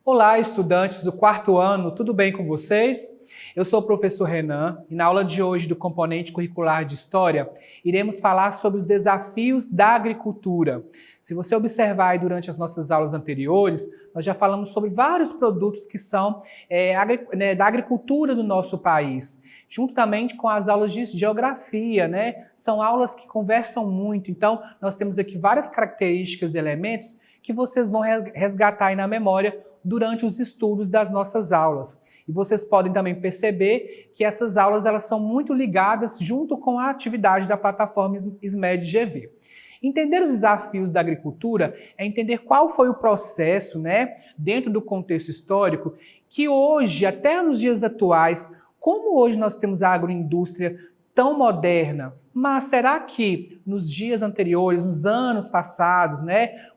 Olá, estudantes do quarto ano, tudo bem com vocês? Eu sou o professor Renan e na aula de hoje do componente curricular de História, iremos falar sobre os desafios da agricultura. Se você observar aí durante as nossas aulas anteriores, nós já falamos sobre vários produtos que são da agricultura do nosso país, juntamente com as aulas de geografia, né? São aulas que conversam muito, então nós temos aqui várias características e elementos que vocês vão resgatar aí na memória durante os estudos das nossas aulas. E vocês podem também perceber que essas aulas elas são muito ligadas junto com a atividade da plataforma SMED GV. Entender os desafios da agricultura é entender qual foi o processo, dentro do contexto histórico, que hoje, até nos dias atuais, como hoje nós temos a agroindústria tão moderna, mas será que nos dias anteriores, nos anos passados,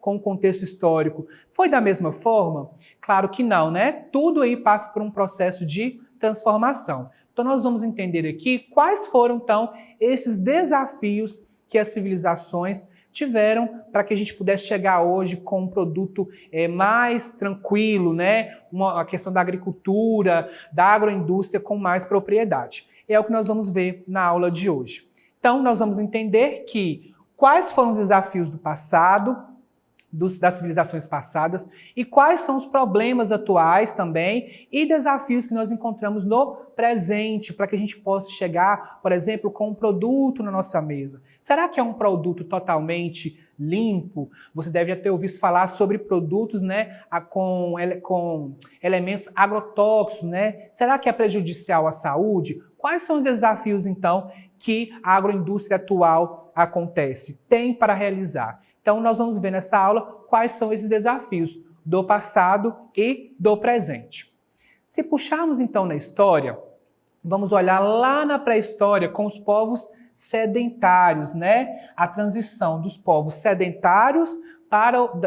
com o contexto histórico, foi da mesma forma? Claro que não, Tudo aí passa por um processo de transformação. Então nós vamos entender aqui quais foram, então, esses desafios que as civilizações tiveram para que a gente pudesse chegar hoje com um produto mais tranquilo, a questão da agricultura, da agroindústria com mais propriedade. É o que nós vamos ver na aula de hoje. Então, nós vamos entender quais foram os desafios do passado, das civilizações passadas, e quais são os problemas atuais também e desafios que nós encontramos no presente, para que a gente possa chegar, por exemplo, com um produto na nossa mesa. Será que é um produto totalmente limpo? Você deve já ter ouvido falar sobre produtos com elementos agrotóxicos, Será que é prejudicial à saúde? Quais são os desafios, então, que a agroindústria atual tem para realizar? Então, nós vamos ver nessa aula quais são esses desafios do passado e do presente. Se puxarmos, então, na história, vamos olhar lá na pré-história com os povos sedentários, A transição dos povos sedentários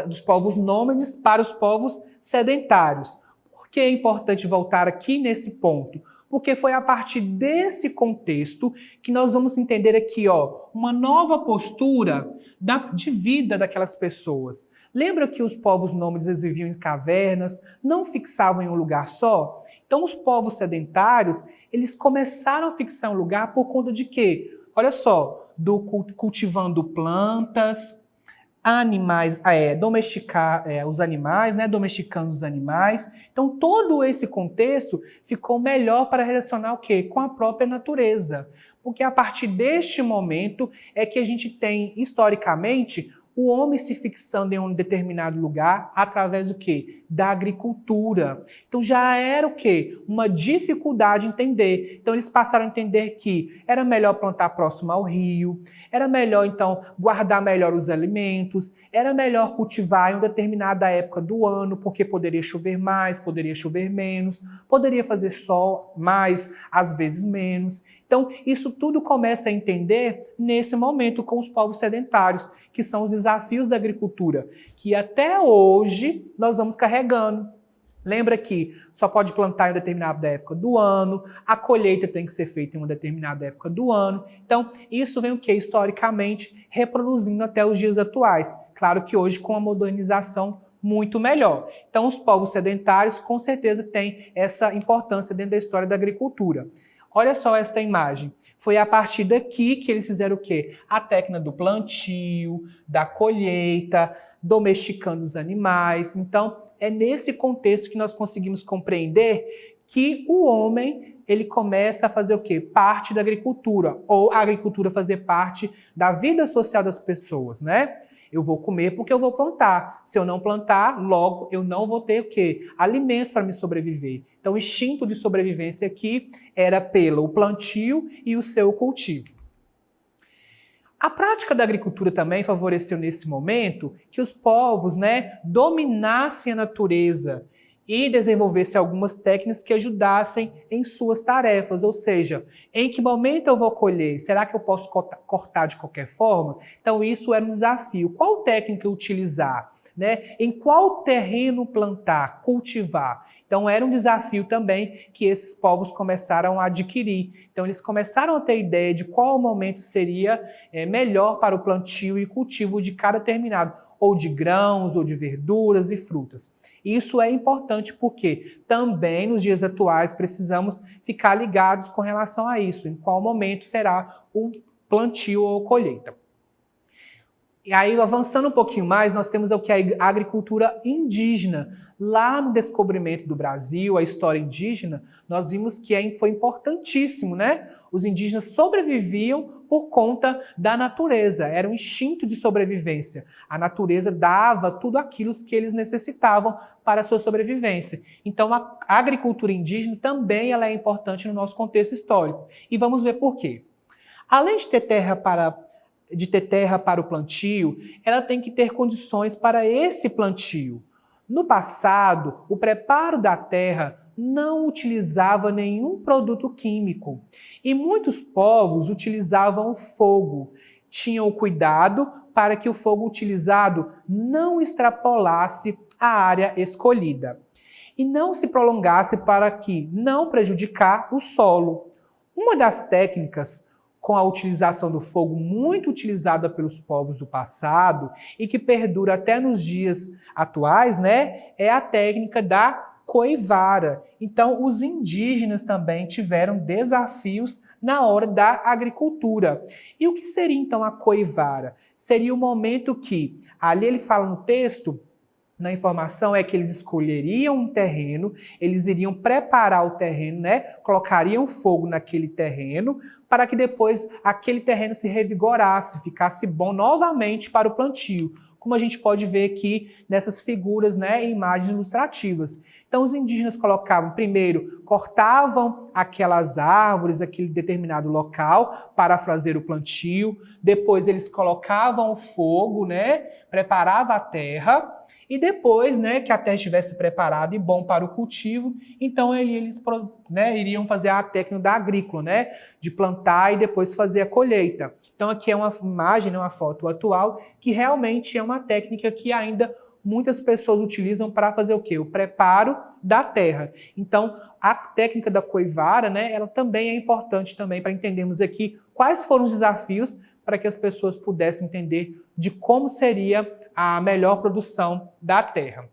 dos povos nômades para os povos sedentários. Por que é importante voltar aqui nesse ponto? Porque foi a partir desse contexto que nós vamos entender aqui, uma nova postura de vida daquelas pessoas. Lembra que os povos nômades eles viviam em cavernas, não fixavam em um lugar só? Então os povos sedentários, eles começaram a fixar um lugar por conta de quê? Olha só, cultivando plantas, animais, domesticar os animais, domesticando os animais. Então, todo esse contexto ficou melhor para relacionar o quê? Com a própria natureza. Porque a partir deste momento é que a gente tem, historicamente, o homem se fixando em um determinado lugar através do quê? Da agricultura. Então já era o quê? Uma dificuldade entender. Então eles passaram a entender que era melhor plantar próximo ao rio, era melhor então guardar melhor os alimentos, era melhor cultivar em uma determinada época do ano, porque poderia chover mais, poderia chover menos, poderia fazer sol mais, às vezes menos. Então, isso tudo começa a entender nesse momento com os povos sedentários, que são os desafios da agricultura, que até hoje nós vamos carregando. Lembra que só pode plantar em uma determinada época do ano, a colheita tem que ser feita em uma determinada época do ano. Então, isso vem o quê? Historicamente, reproduzindo até os dias atuais. Claro que hoje com a modernização muito melhor. Então, os povos sedentários, com certeza, têm essa importância dentro da história da agricultura. Olha só esta imagem. Foi a partir daqui que eles fizeram o quê? A técnica do plantio, da colheita, domesticando os animais. Então, é nesse contexto que nós conseguimos compreender que o homem, ele começa a fazer o quê? Parte da agricultura, ou a agricultura fazer parte da vida social das pessoas, Eu vou comer porque eu vou plantar. Se eu não plantar, logo eu não vou ter o quê? Alimentos para me sobreviver. Então o instinto de sobrevivência aqui era pelo plantio e o seu cultivo. A prática da agricultura também favoreceu nesse momento que os povos, dominassem a natureza e desenvolvessem algumas técnicas que ajudassem em suas tarefas, ou seja, em que momento eu vou colher? Será que eu posso cortar de qualquer forma? Então isso era um desafio. Qual técnica utilizar? Em qual terreno plantar, cultivar? Então era um desafio também que esses povos começaram a adquirir. Então eles começaram a ter ideia de qual momento seria melhor para o plantio e cultivo de cada determinado, ou de grãos, ou de verduras e frutas. Isso é importante porque também nos dias atuais precisamos ficar ligados com relação a isso, em qual momento será o plantio ou colheita. E aí, avançando um pouquinho mais, nós temos o que é a agricultura indígena. Lá no descobrimento do Brasil, a história indígena, nós vimos que foi importantíssimo, né? Os indígenas sobreviviam por conta da natureza, era um instinto de sobrevivência. A natureza dava tudo aquilo que eles necessitavam para a sua sobrevivência. Então, a agricultura indígena também ela é importante no nosso contexto histórico. E vamos ver por quê. Além de ter terra para o plantio, ela tem que ter condições para esse plantio. No passado, o preparo da terra não utilizava nenhum produto químico e muitos povos utilizavam o fogo. Tinham o cuidado para que o fogo utilizado não extrapolasse a área escolhida e não se prolongasse para que não prejudicar o solo. Uma das técnicas com a utilização do fogo muito utilizada pelos povos do passado e que perdura até nos dias atuais, né, é a técnica da coivara. Então, os indígenas também tiveram desafios na hora da agricultura. E o que seria então a coivara? Seria o momento que, ali ele fala no texto, na informação é que eles escolheriam um terreno, eles iriam preparar o terreno, né? Colocariam fogo naquele terreno para que depois aquele terreno se revigorasse, ficasse bom novamente para o plantio, como a gente pode ver aqui nessas figuras, né, em imagens ilustrativas. Então os indígenas primeiro cortavam aquelas árvores, aquele determinado local para fazer o plantio, depois eles colocavam o fogo, né, preparava a terra e depois, né, que a terra estivesse preparada e bom para o cultivo, então eles iriam fazer a técnica da agrícola, né, de plantar e depois fazer a colheita. Então aqui é uma imagem, uma foto atual, que realmente é uma técnica que ainda muitas pessoas utilizam para fazer o quê? O preparo da terra. Então a técnica da coivara, né, ela também é importante também para entendermos aqui quais foram os desafios para que as pessoas pudessem entender de como seria a melhor produção da terra.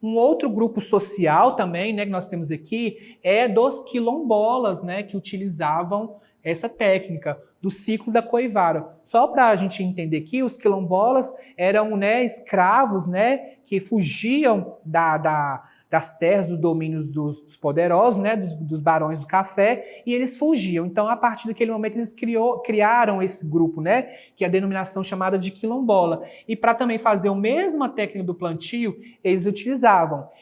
Um outro grupo social também, né, que nós temos aqui, é dos quilombolas, né, que utilizavam essa técnica do ciclo da coivara. Só para a gente entender aqui, os quilombolas eram, né, escravos, né, que fugiam das terras, dos domínios dos poderosos, né, dos barões do café, e eles fugiam. Então, a partir daquele momento, eles criaram esse grupo, né, que é a denominação chamada de quilombola. E para também fazer a mesma técnica do plantio, eles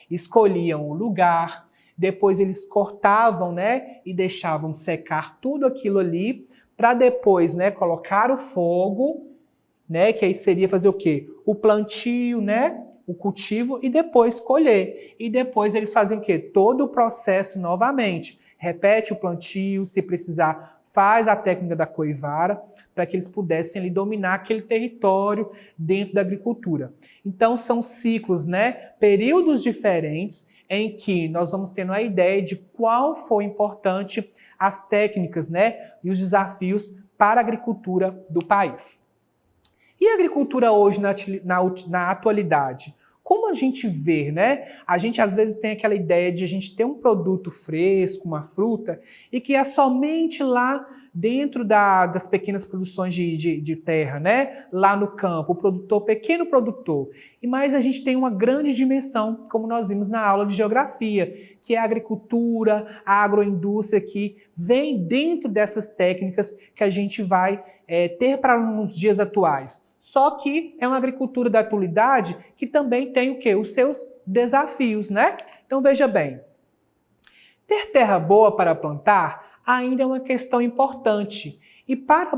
escolhiam o lugar, depois eles cortavam, né, e deixavam secar tudo aquilo ali, para depois, né, colocar o fogo, né, que aí seria fazer o quê? O plantio, né, o cultivo e depois colher. E depois eles fazem o quê? Todo o processo novamente. Repete o plantio, se precisar, faz a técnica da coivara, para que eles pudessem ali dominar aquele território dentro da agricultura. Então são ciclos, né, períodos diferentes em que nós vamos tendo a ideia de qual foi importante as técnicas, né, e os desafios para a agricultura do país. E a agricultura hoje na atualidade? Como a gente vê, né? A gente às vezes tem aquela ideia de a gente ter um produto fresco, uma fruta, e que é somente lá dentro das pequenas produções de terra, né? Lá no campo, pequeno produtor. Mas a gente tem uma grande dimensão, como nós vimos na aula de geografia, que é a agricultura, a agroindústria, que vem dentro dessas técnicas que a gente vai ter para nos dias atuais. Só que é uma agricultura da atualidade que também tem o quê? Os seus desafios, né? Então veja bem, ter terra boa para plantar ainda é uma questão importante. E para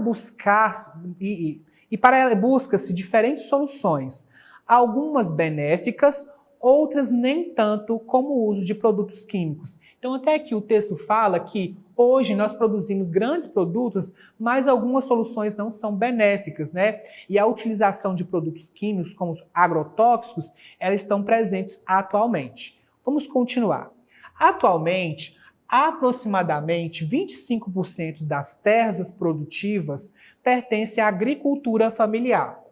busca-se diferentes soluções, algumas benéficas, outras nem tanto, como o uso de produtos químicos. Então até aqui o texto fala que hoje nós produzimos grandes produtos, mas algumas soluções não são benéficas, né? E a utilização de produtos químicos como agrotóxicos, elas estão presentes atualmente. Vamos continuar. Atualmente, aproximadamente 25% das terras produtivas pertencem à agricultura familiar.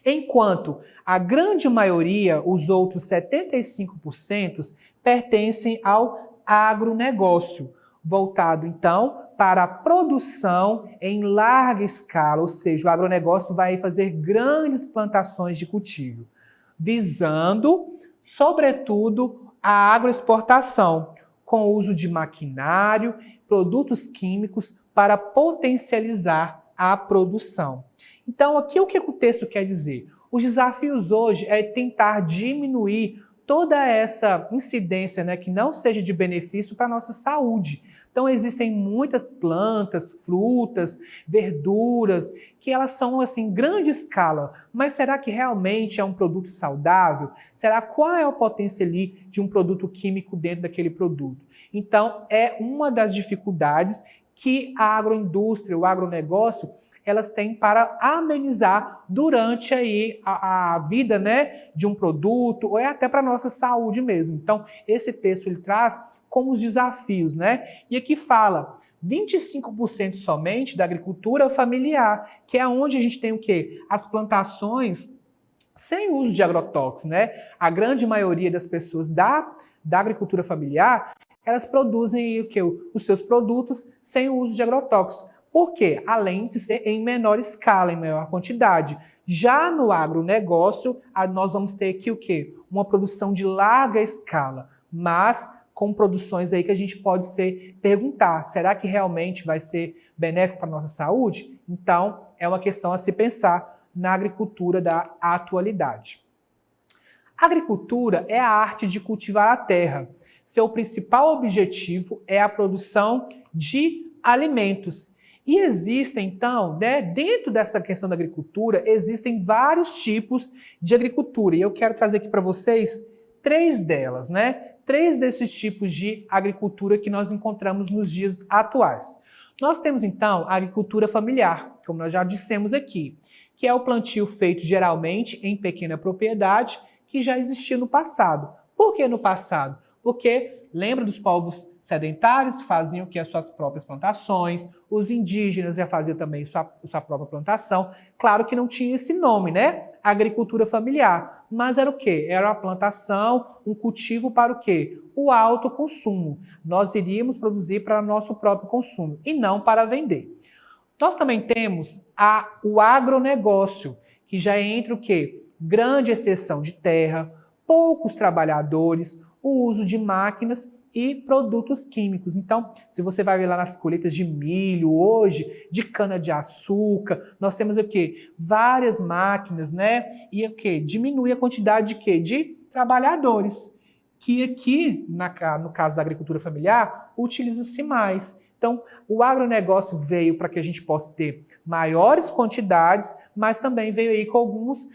enquanto a grande maioria, os outros 75%, pertencem ao agronegócio, voltado então para a produção em larga escala, ou seja, o agronegócio vai fazer grandes plantações de cultivo, visando, sobretudo, a agroexportação, com o uso de maquinário, produtos químicos para potencializar a produção. Então, aqui o que o texto quer dizer? Os desafios hoje é tentar diminuir toda essa incidência, né, que não seja de benefício para a nossa saúde. Então, existem muitas plantas, frutas, verduras, que elas são, assim, em grande escala. Mas será que realmente é um produto saudável? Será qual é o potencial ali de um produto químico dentro daquele produto? Então, é uma das dificuldades que a agroindústria, o agronegócio, elas têm para amenizar durante aí a vida, né, de um produto, ou é até para a nossa saúde mesmo. Então, esse texto ele traz como os desafios, né? E aqui fala 25% somente da agricultura familiar, que é onde a gente tem o quê? As plantações sem uso de agrotóxicos, né? A grande maioria das pessoas da agricultura familiar, elas produzem o quê? Os seus produtos sem o uso de agrotóxicos. Por quê? Além de ser em menor escala, em maior quantidade. Já no agronegócio, nós vamos ter aqui o quê? Uma produção de larga escala, mas com produções aí que a gente pode perguntar, será que realmente vai ser benéfico para a nossa saúde? Então, é uma questão a se pensar na agricultura da atualidade. A agricultura é a arte de cultivar a terra. Seu principal objetivo é a produção de alimentos. E existem, então, né, dentro dessa questão da agricultura, existem vários tipos de agricultura. E eu quero trazer aqui para vocês 3 delas, né? 3 desses tipos de agricultura que nós encontramos nos dias atuais. Nós temos, então, a agricultura familiar, como nós já dissemos aqui, que é o plantio feito geralmente em pequena propriedade, que já existia no passado. Por que no passado? Porque lembra dos povos sedentários, faziam que as suas próprias plantações, os indígenas já faziam também sua própria plantação. Claro que não tinha esse nome, né? Agricultura familiar. Mas era o quê? Era uma plantação, um cultivo para o quê? O autoconsumo. Nós iríamos produzir para nosso próprio consumo e não para vender. Nós também temos o agronegócio, que já entra o quê? Grande extensão de terra, poucos trabalhadores, o uso de máquinas e produtos químicos. Então, se você vai ver lá nas colheitas de milho hoje, de cana-de-açúcar, nós temos o quê? Várias máquinas, né? E o quê? Diminui a quantidade de quê? De trabalhadores, que aqui, no caso da agricultura familiar, utiliza-se mais. Então, o agronegócio veio para que a gente possa ter maiores quantidades, mas também veio aí com algumas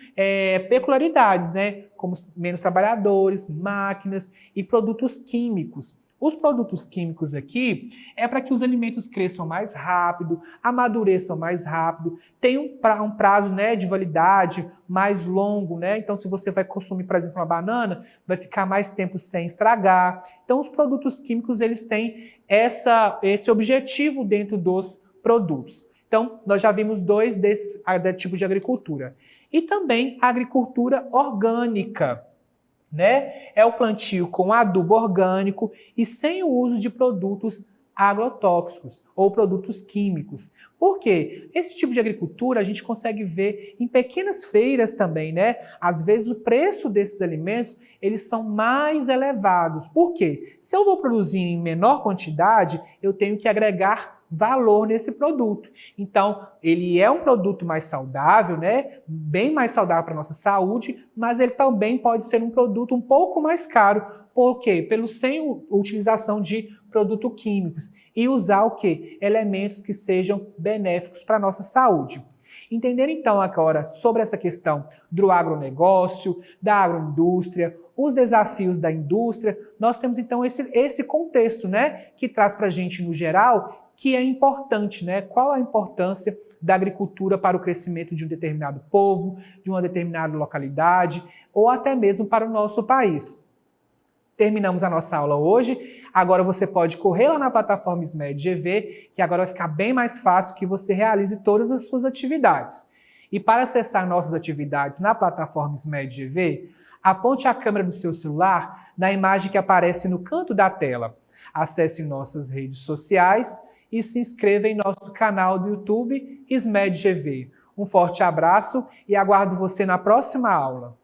peculiaridades, né? Como menos trabalhadores, máquinas e produtos químicos. Os produtos químicos aqui é para que os alimentos cresçam mais rápido, amadureçam mais rápido, tenham um prazo, né, de validade mais longo, né? Então, se você vai consumir, por exemplo, uma banana, vai ficar mais tempo sem estragar. Então, os produtos químicos, eles têm esse objetivo dentro dos produtos. Então, nós já vimos 2 desses tipos de agricultura. E também a agricultura orgânica, né? É o plantio com adubo orgânico e sem o uso de produtos agrotóxicos ou produtos químicos. Por quê? Esse tipo de agricultura a gente consegue ver em pequenas feiras também, né? Às vezes o preço desses alimentos, eles são mais elevados. Por quê? Se eu vou produzir em menor quantidade, eu tenho que agregar valor nesse produto. Então, ele é um produto mais saudável, né? Bem mais saudável para a nossa saúde, mas ele também pode ser um produto um pouco mais caro. Por quê? Sem utilização de produtos químicos e usar o quê? Elementos que sejam benéficos para a nossa saúde. Entender então agora sobre essa questão do agronegócio, da agroindústria, os desafios da indústria, nós temos então esse contexto, né, que traz para a gente no geral, que é importante, né? Qual a importância da agricultura para o crescimento de um determinado povo, de uma determinada localidade, ou até mesmo para o nosso país. Terminamos a nossa aula hoje. Agora você pode correr lá na plataforma SMED GV, que agora vai ficar bem mais fácil que você realize todas as suas atividades. E para acessar nossas atividades na plataforma SMED GV, aponte a câmera do seu celular na imagem que aparece no canto da tela. Acesse nossas redes sociais e se inscreva em nosso canal do YouTube SMED GV. Um forte abraço e aguardo você na próxima aula.